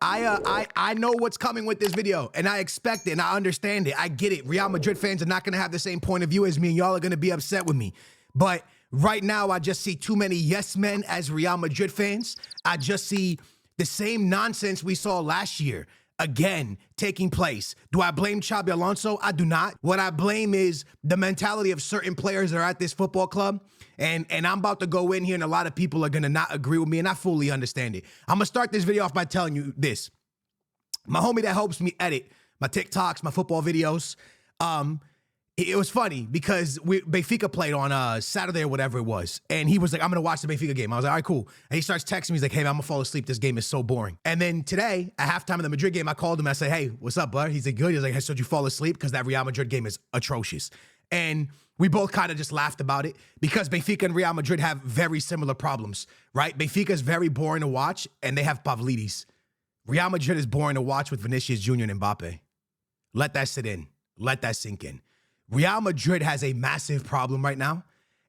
I know what's coming with this video, and I expect it, and I understand it. I get it. Real Madrid fans are not going to have the same point of view as me, and y'all are going to be upset with me. But right now, I just see too many yes men as Real Madrid fans. I just see the same nonsense we saw last year again taking place. Do I blame Xabi Alonso? I do not. What I blame is the mentality of certain players that are at this football club. And I'm about to go in here, and a lot of people are going to not agree with me, and I fully understand it. I'm going to start this video off by telling you this. My homie that helps me edit my TikToks, my football videos, it was funny because Benfica played on Saturday or whatever it was, and he was like, I'm going to watch the Benfica game. I was like, all right, cool. And he starts texting me. He's like, hey, man, I'm going to fall asleep. This game is so boring. And then today, at halftime of the Madrid game, I called him and I said, hey, what's up, bud? He's like, good. He's like, hey, so did you fall asleep? Because that Real Madrid game is atrocious. And we both kind of just laughed about it because Benfica and Real Madrid have very similar problems, right? Benfica is very boring to watch, and they have Pavlidis. Real Madrid is boring to watch with Vinicius Jr. and Mbappe. Let that sit in. Let that sink in. Real Madrid has a massive problem right now,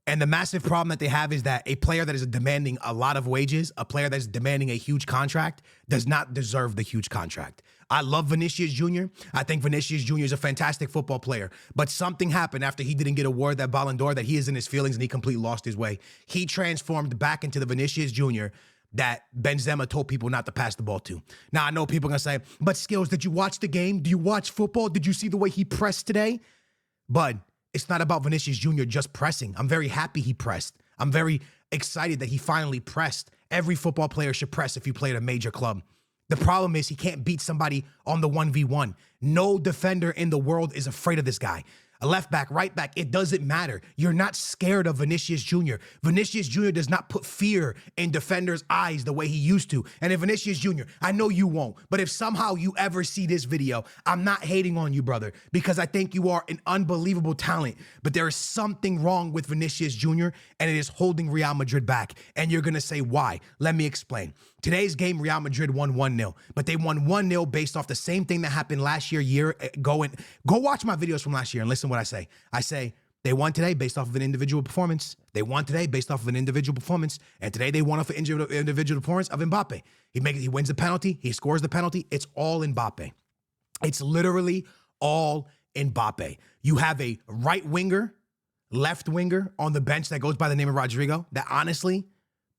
and the massive problem that they have is that a player that is demanding a lot of wages, a player that is demanding a huge contract, does not deserve the huge contract. I love Vinicius Jr. I think Vinicius Jr. is a fantastic football player, but something happened after he didn't get awarded that Ballon d'Or that he is in his feelings and he completely lost his way. He transformed back into the Vinicius Jr. that Benzema told people not to pass the ball to. Now, I know people are going to say, but Skills, did you watch the game? Do you watch football? Did you see the way he pressed today? But it's not about Vinicius Jr. just pressing. I'm very happy he pressed. I'm very excited that he finally pressed. Every football player should press if you play at a major club. The problem is he can't beat somebody on the 1v1. No defender in the world is afraid of this guy. A left back, right back, it doesn't matter. You're not scared of Vinicius Jr. Vinicius Jr. does not put fear in defenders' eyes the way he used to. And if Vinicius Jr., I know you won't, but if somehow you ever see this video, I'm not hating on you, brother, because I think you are an unbelievable talent, but there is something wrong with Vinicius Jr., and it is holding Real Madrid back. And you're going to say, why? Let me explain. Today's game, Real Madrid won 1-0, but they won 1-0 based off the same thing that happened last year ago. And go watch my videos from last year and listen to what I say. I say they won today based off of an individual performance. They won today based off of an individual performance. And today they won off an individual performance of Mbappe. He wins the penalty. He scores the penalty. It's all Mbappe. It's literally all Mbappe. You have a right winger, left winger on the bench that goes by the name of Rodrigo that honestly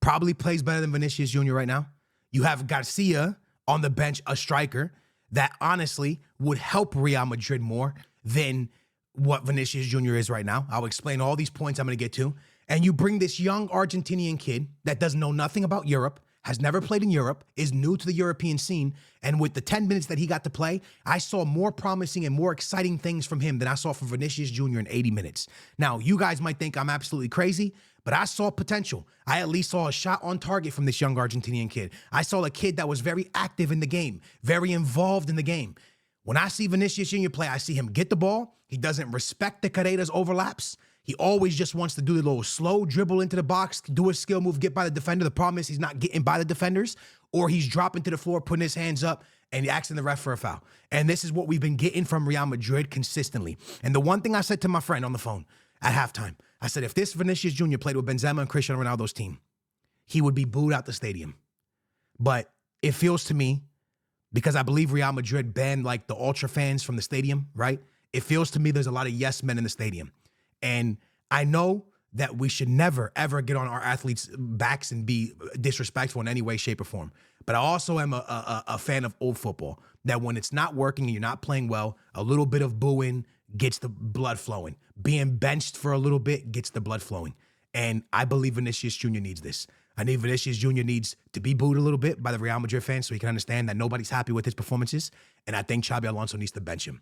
probably plays better than Vinicius Jr. right now. You have Garcia on the bench, a striker that honestly would help Real Madrid more than what Vinicius Jr. is right now. I'll explain all these points I'm going to get to. And you bring this young Argentinian kid that doesn't know nothing about Europe, has never played in Europe, is new to the European scene, and with the 10 minutes that he got to play, I saw more promising and more exciting things from him than I saw from Vinicius Jr. in 80 minutes. Now, you guys might think I'm absolutely crazy, but I saw potential. I at least saw a shot on target from this young Argentinian kid. I saw a kid that was very active in the game, very involved in the game. When I see Vinicius Jr. play, I see him get the ball. He doesn't respect the Carreras overlaps. He always just wants to do the little slow dribble into the box, do a skill move, get by the defender. The problem is he's not getting by the defenders, or he's dropping to the floor, putting his hands up, and asking the ref for a foul. And this is what we've been getting from Real Madrid consistently. And the one thing I said to my friend on the phone at halftime, I said, if this Vinicius Jr. played with Benzema and Cristiano Ronaldo's team, he would be booed out the stadium. But it feels to me, because I believe Real Madrid banned like the ultra fans from the stadium, right? It feels to me there's a lot of yes men in the stadium. And I know that we should never, ever get on our athletes' backs and be disrespectful in any way, shape, or form. But I also am a fan of old football, that when it's not working and you're not playing well, a little bit of booing gets the blood flowing. Being benched for a little bit gets the blood flowing. And I believe Vinicius Jr. needs this. I need Vinicius Jr. needs to be booed a little bit by the Real Madrid fans so he can understand that nobody's happy with his performances. And I think Xabi Alonso needs to bench him.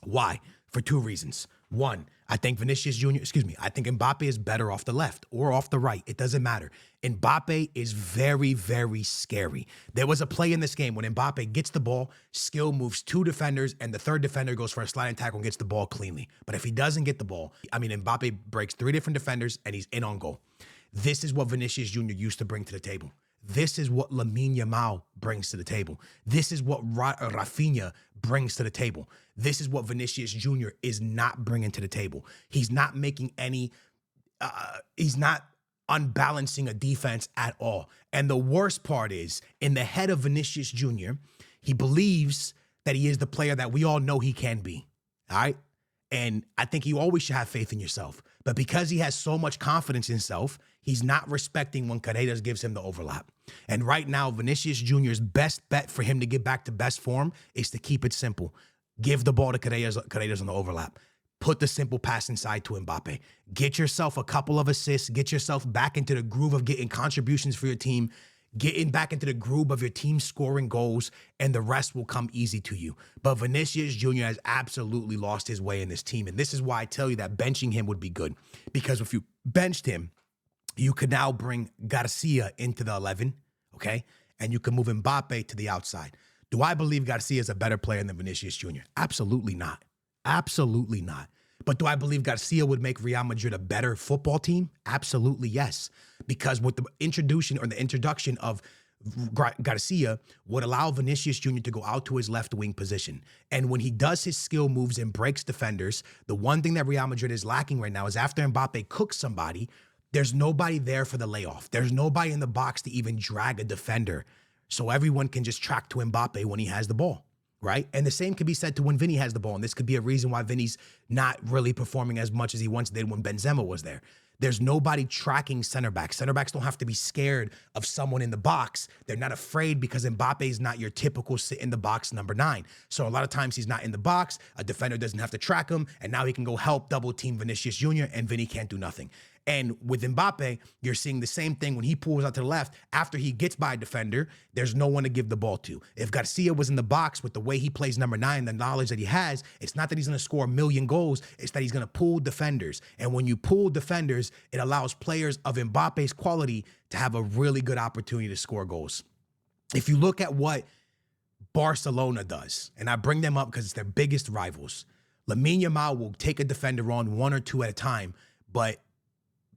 Why? For two reasons. One, I think I think Mbappe is better off the left or off the right. It doesn't matter. Mbappe is very, very scary. There was a play in this game when Mbappe gets the ball, skill moves two defenders, and the third defender goes for a sliding tackle and gets the ball cleanly. But if he doesn't get the ball, Mbappe breaks three different defenders and he's in on goal. This is what Vinicius Jr. used to bring to the table. This is what Lamine Yamal brings to the table. This is what Rafinha brings to the table. This is what Vinicius Jr. is not bringing to the table. He's not making any, he's not unbalancing a defense at all. And the worst part is, in the head of Vinicius Jr., he believes that he is the player that we all know he can be, all right? And I think you always should have faith in yourself. But because he has so much confidence in himself, he's not respecting when Carreras gives him the overlap. And right now, Vinicius Jr.'s best bet for him to get back to best form is to keep it simple. Give the ball to Carreras on the overlap. Put the simple pass inside to Mbappe. Get yourself a couple of assists. Get yourself back into the groove of getting contributions for your team. Getting back into the groove of your team scoring goals, and the rest will come easy to you. But Vinicius Jr. has absolutely lost his way in this team. And this is why I tell you that benching him would be good. Because if you benched him, you could now bring Garcia into the 11, okay? And you can move Mbappe to the outside. Do I believe Garcia is a better player than Vinicius Jr.? Absolutely not. Absolutely not. But do I believe Garcia would make Real Madrid a better football team? Absolutely yes. Because with the introduction of Garcia would allow Vinicius Jr. to go out to his left wing position. And when he does his skill moves and breaks defenders, the one thing that Real Madrid is lacking right now is after Mbappe cooks somebody, there's nobody there for the layoff. There's nobody in the box to even drag a defender. So everyone can just track to Mbappe when he has the ball. Right? And the same could be said to when Vinny has the ball. And this could be a reason why Vinny's not really performing as much as he once did when Benzema was there. There's nobody tracking center backs. Center backs don't have to be scared of someone in the box. They're not afraid because Mbappe is not your typical sit in the box number 9. So a lot of times he's not in the box. A defender doesn't have to track him. And now he can go help double team Vinicius Jr. and Vinny can't do nothing. And with Mbappe, you're seeing the same thing when he pulls out to the left. After he gets by a defender, there's no one to give the ball to. If Garcia was in the box with the way he plays number 9, the knowledge that he has, it's not that he's going to score a million goals. It's that he's going to pull defenders. And when you pull defenders, it allows players of Mbappe's quality to have a really good opportunity to score goals. If you look at what Barcelona does, and I bring them up because it's their biggest rivals, Lamine Yamal will take a defender on 1 or 2 at a time, but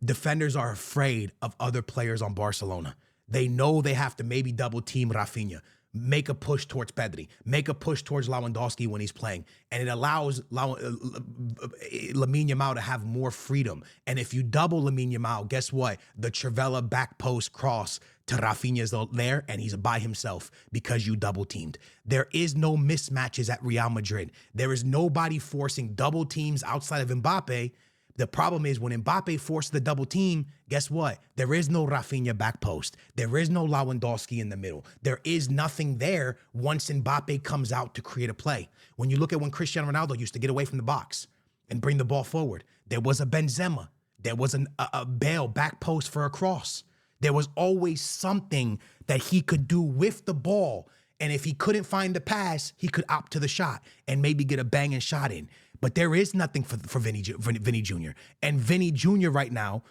defenders are afraid of other players on Barcelona. They know they have to maybe double team Rafinha, make a push towards Pedri, make a push towards Lewandowski when he's playing. And it allows Lamine Yamal to have more freedom. And if you double Lamine Yamal, guess what? The Trivela back post cross to Rafinha is there, and he's by himself because you double teamed. There is no mismatches at Real Madrid. There is nobody forcing double teams outside of Mbappe. The problem is when Mbappe forced the double team, guess what? There is no Rafinha back post. There is no Lewandowski in the middle. There is nothing there once Mbappe comes out to create a play. When you look at when Cristiano Ronaldo used to get away from the box and bring the ball forward, there was a Benzema. There was a Bale back post for a cross. There was always something that he could do with the ball. And if he couldn't find the pass, he could opt to the shot and maybe get a banging shot in. But there is nothing for Vinny Jr. And Vinny Jr. right now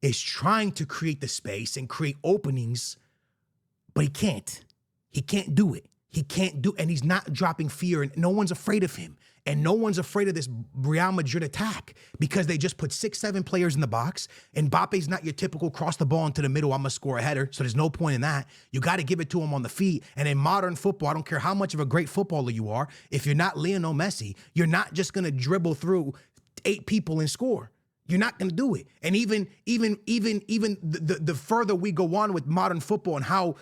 is trying to create the space and create openings, but he can't. He can't do it. He can't do, and he's not dropping fear, and no one's afraid of him. And no one's afraid of this Real Madrid attack because they just put 6, 7 players in the box. And Mbappe's not your typical cross the ball into the middle, I'm going to score a header. So there's no point in that. You got to give it to him on the feet. And in modern football, I don't care how much of a great footballer you are, if you're not Lionel Messi, you're not just going to dribble through 8 people and score. You're not going to do it. And even the further we go on with modern football and how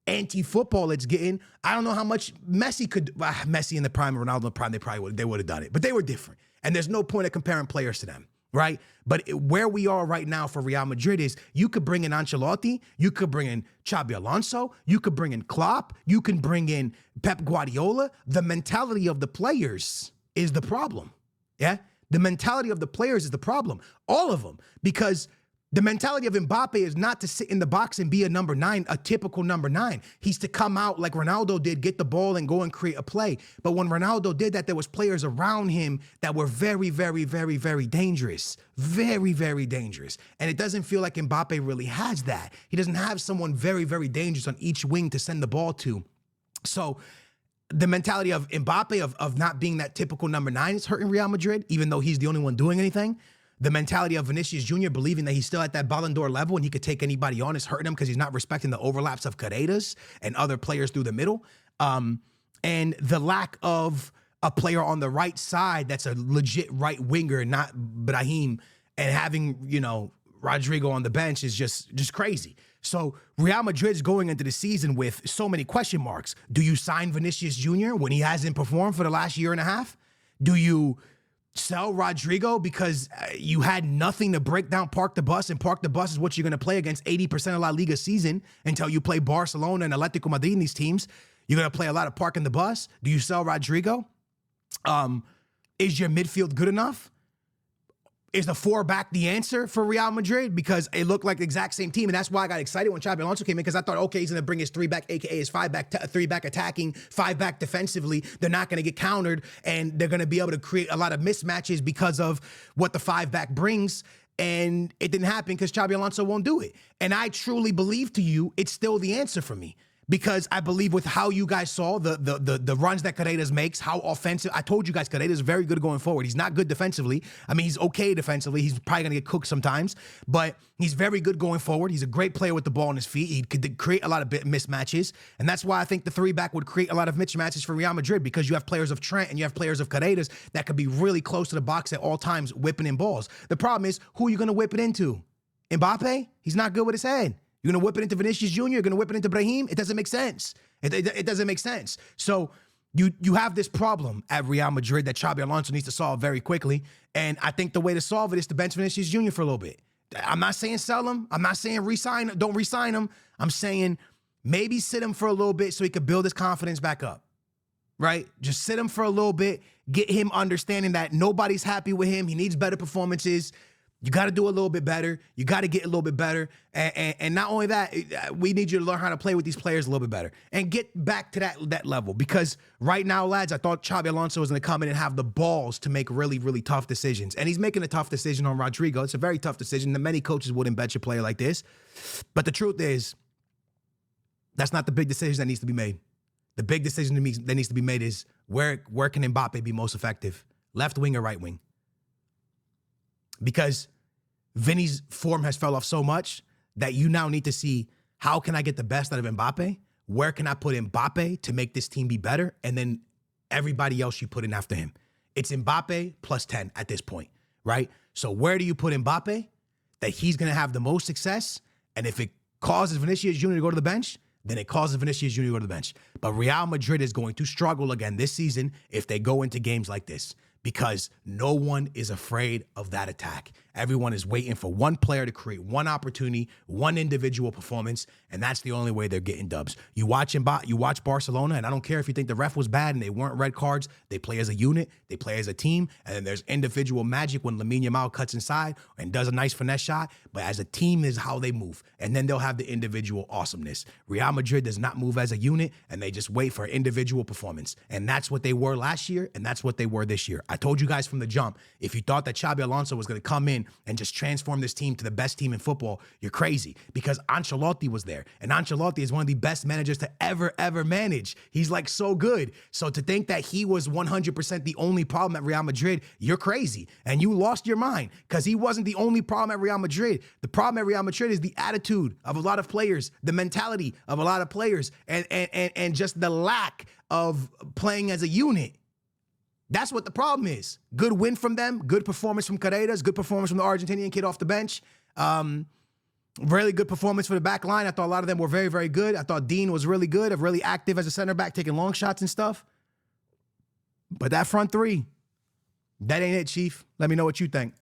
anti-football it's getting, I don't know how much Messi could. Messi in the prime, Ronaldo in the prime, they would have done it, but they were different, and there's no point of comparing players to them, right? But where we are right now for Real Madrid is you could bring in Ancelotti, you could bring in Xabi Alonso, you could bring in Klopp, you can bring in Pep Guardiola. The mentality of the players is the problem, yeah. The mentality of the players is the problem, all of them, because the mentality of Mbappe is not to sit in the box and be a number 9, a typical number 9. He's to come out like Ronaldo did, get the ball and go and create a play. But when Ronaldo did that, there was players around him that were very, very, very, very dangerous. Very, very dangerous. And it doesn't feel like Mbappe really has that. He doesn't have someone very, very dangerous on each wing to send the ball to. So the mentality of Mbappe of not being that typical number 9 is hurting Real Madrid, even though he's the only one doing anything. The mentality of Vinicius Jr. believing that he's still at that Ballon d'Or level and he could take anybody on is hurting him because he's not respecting the overlaps of Carreras and other players through the middle. And the lack of a player on the right side that's a legit right winger, not Brahim, and having, Rodrigo on the bench is just crazy. So Real Madrid's going into the season with so many question marks. Do you sign Vinicius Jr. when he hasn't performed for the last year and a half? Do you sell Rodrigo because you had nothing to break down Park the Bus, and Park the Bus is what you're going to play against 80% of La Liga season until you play Barcelona and Atletico Madrid in these teams? You're going to play a lot of Park in the Bus. Do you sell Rodrigo? Is your midfield good enough? Is the 4-back the answer for Real Madrid? Because it looked like the exact same team, and that's why I got excited when Xabi Alonso came in, because I thought, okay, he's going to bring his 3-back, aka his 5-back, 3-back attacking, 5-back defensively. They're not going to get countered, and they're going to be able to create a lot of mismatches because of what the 5-back brings. And it didn't happen because Xabi Alonso won't do it. And I truly believe to you, it's still the answer for me. Because I believe with how you guys saw the runs that Carreras makes, how offensive. I told you guys Carreras is very good going forward. He's not good defensively. I mean, he's okay defensively. He's probably going to get cooked sometimes, but he's very good going forward. He's a great player with the ball on his feet. He could create a lot of mismatches, and that's why I think the 3-back would create a lot of mismatches for Real Madrid, because you have players of Trent and you have players of Carreras that could be really close to the box at all times, whipping in balls. The problem is, who are you going to whip it into? Mbappe? He's not good with his head. You're going to whip it into Vinicius Jr.? You're going to whip it into Brahim? It doesn't make sense. It doesn't make sense. So you have this problem at Real Madrid that Xabi Alonso needs to solve very quickly. And I think the way to solve it is to bench Vinicius Jr. for a little bit. I'm not saying sell him. I'm not saying don't re-sign him. I'm saying maybe sit him for a little bit so he could build his confidence back up, right? Just sit him for a little bit, get him understanding that nobody's happy with him. He needs better performances. You got to do a little bit better. You got to get a little bit better. And not only that, we need you to learn how to play with these players a little bit better and get back to that level. Because right now, lads, I thought Xabi Alonso was going to come in and have the balls to make really, really tough decisions. And he's making a tough decision on Rodrigo. It's a very tough decision. Many coaches wouldn't bet a player like this. But the truth is, that's not the big decision that needs to be made. The big decision that needs to be made is where can Mbappe be most effective? Left wing or right wing? Because Vinny's form has fell off so much that you now need to see, how can I get the best out of Mbappe? Where can I put Mbappe to make this team be better? And then everybody else you put in after him. It's Mbappe plus 10 at this point, right? So where do you put Mbappe that he's going to have the most success? And if it causes Vinicius Jr. to go to the bench, then it causes Vinicius Jr. to go to the bench. But Real Madrid is going to struggle again this season if they go into games like this, because no one is afraid of that attack. Everyone is waiting for one player to create one opportunity, one individual performance, and that's the only way they're getting dubs. You watch Barcelona, and I don't care if you think the ref was bad and they weren't red cards. They play as a unit, they play as a team, and then there's individual magic when Lamine Yamal cuts inside and does a nice finesse shot, but as a team is how they move, and then they'll have the individual awesomeness. Real Madrid does not move as a unit, and they just wait for individual performance, and that's what they were last year, and that's what they were this year. I told you guys from the jump, if you thought that Xabi Alonso was going to come in and just transform this team to the best team in football, you're crazy, because Ancelotti was there, and Ancelotti is one of the best managers to ever manage. He's like so good. So to think that he was 100% the only problem at Real Madrid, you're crazy, and you lost your mind, because he wasn't the only problem at Real Madrid. The problem at Real Madrid is the attitude of a lot of players, the mentality of a lot of players, and just the lack of playing as a unit. That's what the problem is. Good win from them, good performance from Carreras, good performance from the Argentinian kid off the bench. Really good performance for the back line. I thought a lot of them were very good. I thought Dean was really good, really active as a center back, taking long shots and stuff. But that front three, that ain't it, Chief. Let me know what you think.